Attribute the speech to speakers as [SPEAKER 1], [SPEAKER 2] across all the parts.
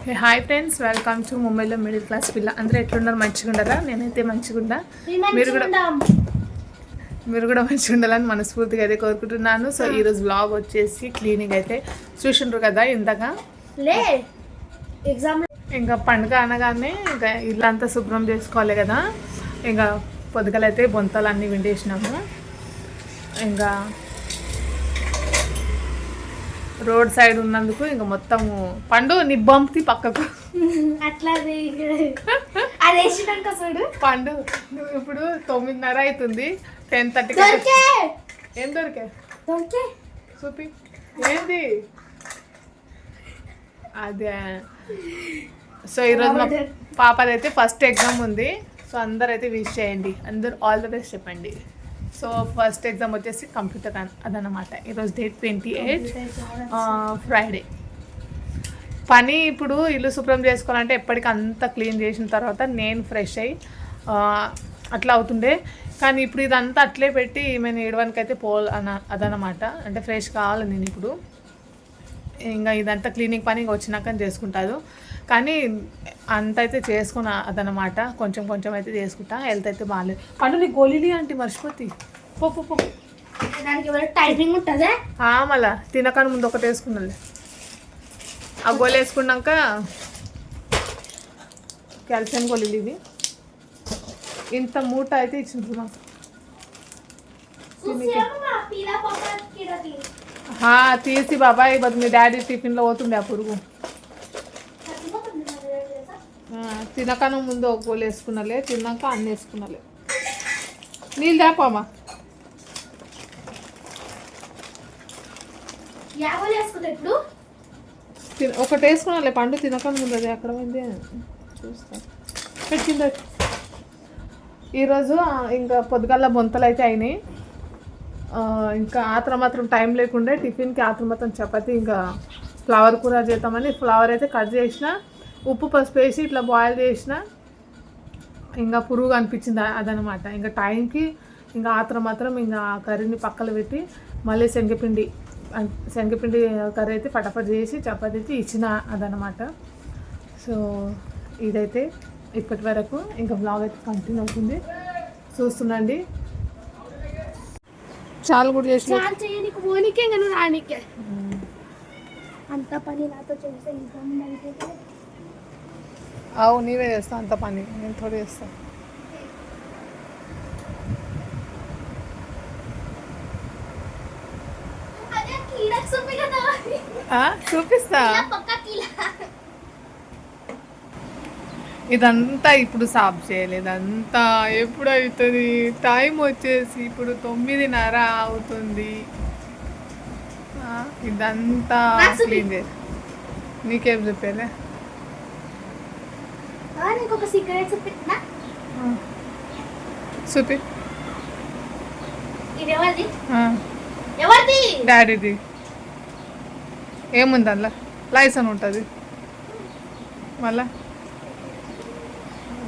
[SPEAKER 1] Hi friends, welcome to ముంబైలో middle class పిల్ల. అందరూ ఎట్లున్నారు? మంచిగా ఉండరా? నేనైతే మంచిగా ఉండా. మీరు కూడా మంచిగా ఉండాలని మనస్ఫూర్తిగా అయితే కోరుకుంటున్నాను. సో ఈరోజు బ్లాగ్ వచ్చేసి క్లీనింగ్ అయితే చూసిండ్రు కదా ఇంతగా. ఇంకా పండుగ అనగానే ఇంకా ఇల్లంతా శుభ్రం చేసుకోవాలి కదా. ఇంకా పొద్దుగలైతే బొంతలు అన్నీ విండేసినాము. ఇంకా రోడ్ సైడ్ ఉన్నందుకు ఇంకా మొత్తము పండు నిబ్బంతి పక్కకు
[SPEAKER 2] అట్లా
[SPEAKER 1] పండు ఇప్పుడు 9:30 అవుతుంది. 10:30 ఏం దొరికా చూపి ఏంది అదే. సో ఈరోజు మా పాపదైతే ఫస్ట్ ఎగ్జామ్ ఉంది. సో అందరు అయితే విష్ చేయండి, అందరు ఆల్ ద బెస్ట్ చెప్పండి. సో ఫస్ట్ ఎగ్జామ్ వచ్చేసి కంప్యూటర్ అదనమాట. ఈరోజు డేట్ 28 ఫ్రైడే. పని ఇప్పుడు ఇల్లు శుభ్రం చేసుకోవాలంటే ఎప్పటికీ అంతా క్లీన్ చేసిన తర్వాత నేను ఫ్రెష్ అయ్యి అట్లా అవుతుండే. కానీ ఇప్పుడు ఇదంతా అట్లే పెట్టి మేము ఏడవనికి అయితే అదనమాట. అంటే ఫ్రెష్ కావాలి నేను ఇప్పుడు. ఇంకా ఇదంతా క్లీనింగ్ పని ఇంకా వచ్చినాక చేసుకుంటాను. కానీ అంత అయితే చేసుకున్నా అదనమాట. కొంచెం కొంచెం అయితే చేసుకుంటా. హెల్త్ అయితే బాగాలేదు. పండు నీ గోళీలు అంటే మర్చిపోతే పో
[SPEAKER 2] టైపింగ్ ఉంటుందా?
[SPEAKER 1] మళ్ళా తినకాని ముందు ఒకటి వేసుకున్నది. ఆ గోళీ వేసుకున్నాక కాల్షియం గోళీలు ఇవి. ఇంత మూట అయితే ఇచ్చింది మాకు. తీసి బాబాయ్ మీ డాడీ టిఫిన్లో పోతుండే ఆ పురుగు. తినకను ముందు ఒక గోలు వేసుకున్నలే, తిన్నాక అన్నీ వేసుకున్నలే. నీళ్ళు దాపామా ఒకటి వేసుకున్నాలే. పండు తినకను ముందు అది అక్కడ పోయింది చూస్తా పెట్టింది. ఈరోజు ఇంకా పొద్దుగల్ల బొంతలు అయితే అయినాయి. ఇంకా మాత్రం టైం లేకుండే టిఫిన్కి మాత్రం చపాతి ఇంకా ఫ్లవర్ కూర చేద్దామని ఫ్లవర్ అయితే కట్ చేసిన, ఉప్పు పసుపు వేసి ఇట్లా బాయిల్ చేసిన. ఇంకా పురుగు అనిపించింది అదనమాట. ఇంకా టైంకి ఇంకా మాత్రం ఇంకా కర్రీని పక్కన పెట్టి మళ్ళీ శనగపిండి కర్రీ అయితే ఫటాఫట్ చేసి చపాతి అయితే ఇచ్చిన అదనమాట. సో ఇదైతే ఇప్పటి వరకు ఇంకా బ్లాగ్ అయితే కంటిన్యూ అవుతుంది, చూస్తుండండి. చాలా కూడా చేసి
[SPEAKER 2] అంత పని నాతో చేస్తే
[SPEAKER 1] అవు నీవే చేస్తా అంత పని, నేను థోड़ी చేస్తా. చూపిస్తా. ఇదంతా ఇప్పుడు సాఫ్ చేయలేదు. ఇదంతా ఎప్పుడు అవుతుంది? టైం వచ్చేసి ఇప్పుడు 9:30 అవుతుంది. ఇదంతా క్లీన్ చేసి నీకేం చెప్పేలే. చూపి డాడీది. ఏముంది అందులో? లైసెన్స్ ఉంటుంది. మళ్ళా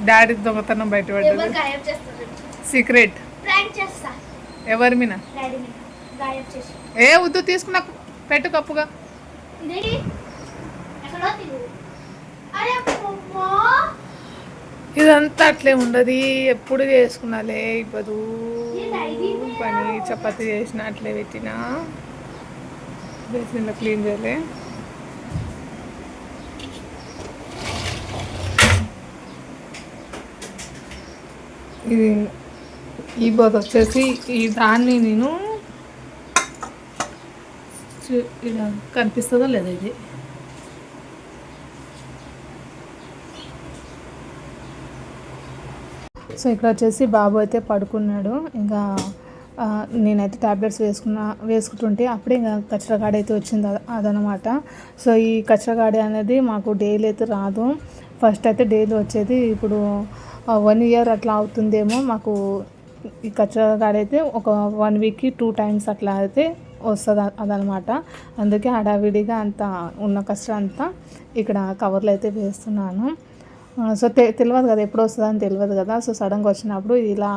[SPEAKER 1] డాడీ దొంగతనం బయటపడ్డది. సీక్రెట్ ఎవరి మీద? వద్దు, తీసుకున్నా పెట్టు కప్పుగా. ఇదంతా అట్లే ఉండదు, ఎప్పుడు చేసుకున్నాలే. ఇప్పుడు పని చపాతి చేసిన అట్లే పెట్టినా బేసిన్లో క్లీన్ చేయలే. ఇది ఈ బోధ వచ్చేసి ఈ దాన్ని నేను ఇలా కనిపిస్తుందో లేదా ఇది. సో ఇక్కడ వచ్చేసి బాబు అయితే పడుకున్నాడు. ఇంకా నేనైతే ట్యాబ్లెట్స్ వేసుకుంటుంటే అప్పుడే ఇంకా కచ్చరగాడి అయితే వచ్చింది అదనమాట. సో ఈ కచ్చరగాడి అనేది మాకు డైలీ అయితే రాదు. ఫస్ట్ అయితే డైలీ వచ్చేది. ఇప్పుడు 1 year అట్లా అవుతుందేమో మాకు ఈ కచ్చరగాడి అయితే. ఒక 1 weekకి 2 times అట్లా అయితే వస్తుంది అదనమాట. అందుకే హడావిడిగా అంతా ఉన్న కచ్చర అంతా ఇక్కడ కవర్లో అయితే వేస్తున్నాను. సో తెలియదు కదా ఎప్పుడు వస్తుందని తెలియదు కదా. సో సడన్గా వచ్చినప్పుడు ఇలా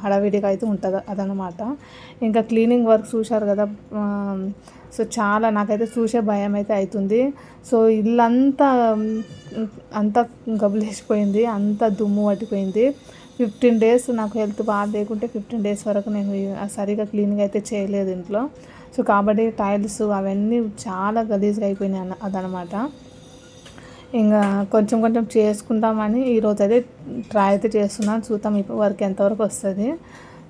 [SPEAKER 1] హడావిడిగా అయితే ఉంటుంది అదనమాట. ఇంకా క్లీనింగ్ వర్క్ చూశారు కదా. సో చాలా నాకైతే చూసే భయం అయితే అవుతుంది. సో ఇల్లంతా అంతా గబ్బులేసిపోయింది, అంతా దుమ్ము పట్టిపోయింది. 15 days నాకు హెల్త్ బాగా లేకుంటే 15 days వరకు నేను సరిగా క్లీనింగ్ అయితే చేయలేదు ఇంట్లో. సో కాబట్టి టైల్స్ అవన్నీ చాలా గలీజ్గా అయిపోయినాయి అదనమాట. ఇంకా కొంచెం కొంచెం చేసుకుందామని ఈరోజు అయితే ట్రై అయితే చేస్తున్నాను. చూద్దాం ఇప్పుడు వర్క్ ఎంతవరకు వస్తుంది.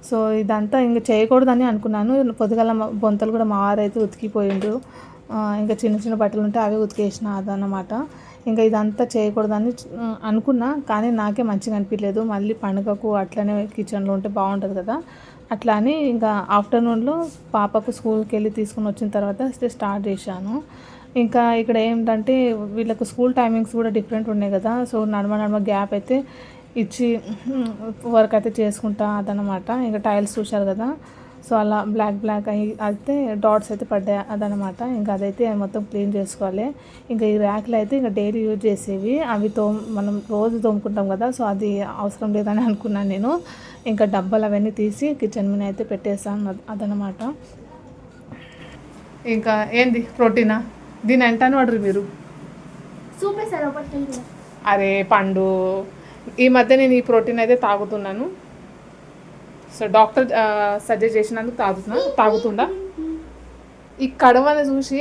[SPEAKER 1] సో ఇదంతా ఇంకా చేయకూడదని అనుకున్నాను. పొద్దుగల బొంతలు కూడా మా వారు అయితే ఉతికిపోయిండు. ఇంకా చిన్న చిన్న బట్టలు ఉంటే అవి ఉతికేసిన అదన్నమాట. ఇంకా ఇదంతా చేయకూడదని అనుకున్నా, కానీ నాకే మంచిగా అనిపించలేదు. మళ్ళీ పండుగకు అట్లనే కిచెన్లో ఉంటే బాగుంటుంది కదా, అట్లా అని ఇంకా ఆఫ్టర్నూన్లో పాపకు స్కూల్కి వెళ్ళి తీసుకుని వచ్చిన తర్వాత స్టార్ట్ చేశాను. ఇంకా ఇక్కడ ఏంటంటే వీళ్ళకు స్కూల్ టైమింగ్స్ కూడా డిఫరెంట్ ఉన్నాయి కదా. సో నడమ గ్యాప్ అయితే ఇచ్చి వర్క్ అయితే చేసుకుంటా అదనమాట. ఇంకా టైల్స్ చూశారు కదా, సో అలా బ్లాక్ అయితే డాట్స్ అయితే పడ్డాయి అదనమాట. ఇంకా అదైతే మొత్తం క్లీన్ చేసుకోవాలి. ఇంకా ఈ ర్యాక్లు అయితే ఇంకా డైలీ యూజ్ చేసేవి, అవి మనం రోజు తోముకుంటాం కదా. సో అది అవసరం లేదని అనుకున్నాను నేను. ఇంకా డబ్బాలు అవన్నీ తీసి కిచెన్ మీద అయితే పెట్టేసాను అదనమాట. ఇంకా ఏంది ప్రోటీనా దీని అంటాను వాడరు మీరు. అరే పండు, ఈ మధ్య నేను ఈ ప్రోటీన్ అయితే తాగుతున్నాను. సో డాక్టర్ సజెస్ట్ చేసినందుకు తాగుతుండా. ఈ కడవని చూసి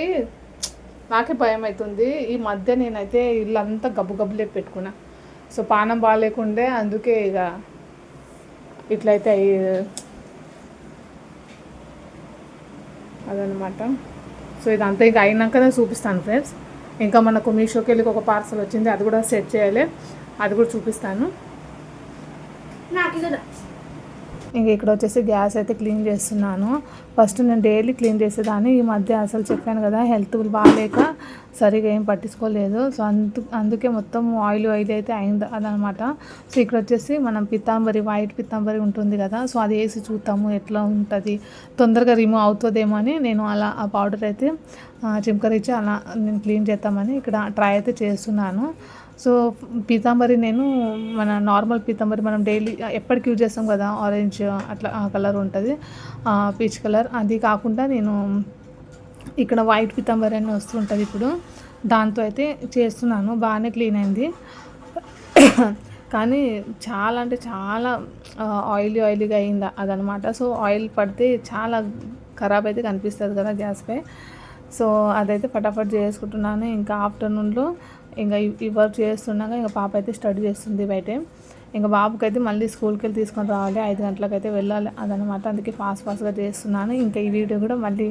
[SPEAKER 1] నాకే భయం అవుతుంది. ఈ మధ్య నేనైతే ఇల్లంతా గబ్బులే పెట్టుకున్నా. సో పానం బాగాలేకుండే, అందుకే ఇక ఇట్లయితే అదనమాట. సో ఇదంతా ఇంకా అయినాకనే చూపిస్తాను ఫ్రెండ్స్. ఇంకా మనకు మీషోకి వెళ్ళి ఒక పార్సల్ వచ్చింది, అది కూడా సెట్ చేయాలి, అది కూడా చూపిస్తాను. ఇంక ఇక్కడ వచ్చేసి గ్యాస్ అయితే క్లీన్ చేస్తున్నాను. ఫస్ట్ నేను డైలీ క్లీన్ చేసేదాన్ని. ఈ మధ్య అసలు చెప్పాను కదా హెల్త్ బాగాలేక సరిగా ఏం పట్టించుకోలేదు. సో అందుకే మొత్తం ఆయిల్ అయితే అయింది అదనమాట. సో ఇక్కడ వచ్చేసి మనం వైట్ పితాంబరి ఉంటుంది కదా, సో అది వేసి చూద్దాము ఎట్లా ఉంటుంది, తొందరగా రిమూవ్ అవుతుందేమో అని నేను అలా ఆ పౌడర్ అయితే చిమ్కరించి అలా నేను క్లీన్ చేద్దామని ఇక్కడ ట్రై అయితే చేస్తున్నాను. సో పీతాంబరి నేను మన నార్మల్ పీతాంబరి మనం డైలీ ఎప్పటికి యూజ్ చేస్తాం కదా, ఆరెంజ్ అట్లా ఆ కలర్ ఉంటుంది, పీచ్ కలర్, అది కాకుండా నేను ఇక్కడ వైట్ పీతాంబరి అని వస్తుంటుంది ఇప్పుడు, దాంతో అయితే చేస్తున్నాను. బాగానే క్లీన్ అయింది, కానీ చాలా అంటే చాలా ఆయిలీగా అయింది అదనమాట. సో ఆయిల్ పడితే చాలా ఖరాబ్ అయితే కనిపిస్తుంది కదా గ్యాస్పై. సో అదైతే ఫటాఫట్ చేసుకుంటున్నాను. ఇంకా ఆఫ్టర్నూన్లో ఇంకా ఈ వర్క్ చేస్తున్నాక ఇంకా పాప అయితే స్టడీ చేస్తుంది బయటే. ఇంకా బాబుకి అయితే మళ్ళీ స్కూల్కి వెళ్ళి తీసుకొని రావాలి, 5 గంటలకైతే వెళ్ళాలి అదనమాట. అందుకే ఫాస్ట్గా చేస్తున్నాను. ఇంకా ఈ వీడియో కూడా మళ్ళీ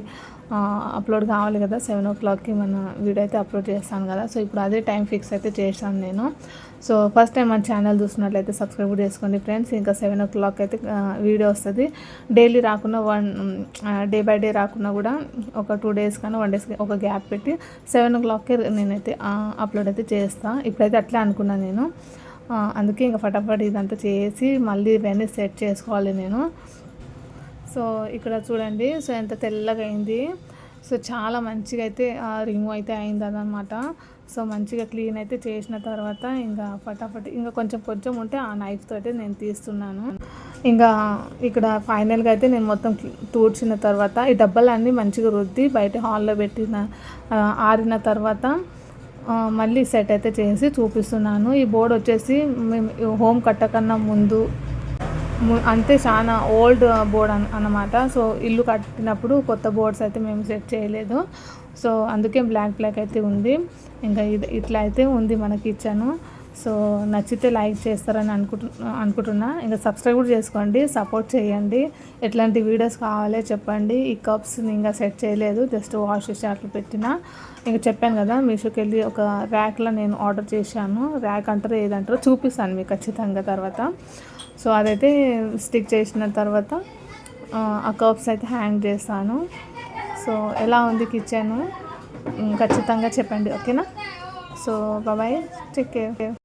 [SPEAKER 1] అప్లోడ్ కావాలి కదా, 7 o'clockకి మన వీడియో అయితే అప్లోడ్ చేస్తాను కదా. సో ఇప్పుడు అదే టైం ఫిక్స్ అయితే చేశాను నేను. సో ఫస్ట్ టైం మన ఛానల్ చూసినట్లయితే సబ్స్క్రైబ్ చేసుకోండి ఫ్రెండ్స్. ఇంకా 7 o'clock అయితే వీడియో వస్తుంది. డైలీ రాకుండా డే బై డే రాకుండా కూడా ఒక 2 days కానీ 1 day ఒక గ్యాప్ పెట్టి 7 o'clockకే నేనైతే అప్లోడ్ అయితే చేస్తాను. ఇప్పుడైతే అట్లే అనుకున్నాను నేను. అందుకే ఇంకా ఫటాఫట్ ఇదంతా చేసి మళ్ళీ ఇవన్నీ సెట్ చేసుకోవాలి నేను. సో ఇక్కడ చూడండి, సో ఎంత తెల్లగా అయింది. సో చాలా మంచిగా అయితే రిమూవ్ అయితే అయింది అదనమాట. సో మంచిగా క్లీన్ అయితే చేసిన తర్వాత ఇంకా ఫటాఫట్ ఇంకా కొంచెం ఉంటే ఆ నైఫ్తో అయితే నేను తీస్తున్నాను. ఇంకా ఇక్కడ ఫైనల్గా అయితే నేను మొత్తం తూడ్చిన తర్వాత ఈ డబ్బాలన్నీ మంచిగా రుద్ది బయట హాల్లో ఆరిన తర్వాత మళ్ళీ సెట్ అయితే చేసి చూపిస్తున్నాను. ఈ బోర్డు వచ్చేసి మేము హోమ్ కట్టకన్నా ముందు అంతే చాలా ఓల్డ్ బోర్డ్ అన్నమాట. సో ఇల్లు కట్టినప్పుడు కొత్త బోర్డ్స్ అయితే మేము సెట్ చేయలేదు. సో అందుకే బ్లాక్ అయితే ఉంది. ఇంకా ఇట్లా అయితే ఉంది మన కిచెను. సో నచ్చితే లైక్ చేస్తారని అనుకుంటున్నా. ఇంకా సబ్స్క్రైబ్ కూడా చేసుకోండి, సపోర్ట్ చేయండి. ఎట్లాంటి వీడియోస్ కావాలో చెప్పండి. ఈ కప్స్ ఇంకా సెట్ చేయలేదు, జస్ట్ వాష్ చేసి అట్లా పెట్టిన. ఇంకా చెప్పాను కదా మీషోకి వెళ్ళి ఒక ర్యాక్లో నేను ఆర్డర్ చేశాను. ర్యాక్ అంటారు ఏదంటారో చూపిస్తాను మీకు ఖచ్చితంగా తర్వాత. సో అదైతే స్టిక్ చేసిన తర్వాత ఆ కప్స్ అయితే హ్యాంగ్ చేస్తాను. సో ఎలా ఉంది కిచెను ఖచ్చితంగా చెప్పండి, ఓకేనా? So bye, take care.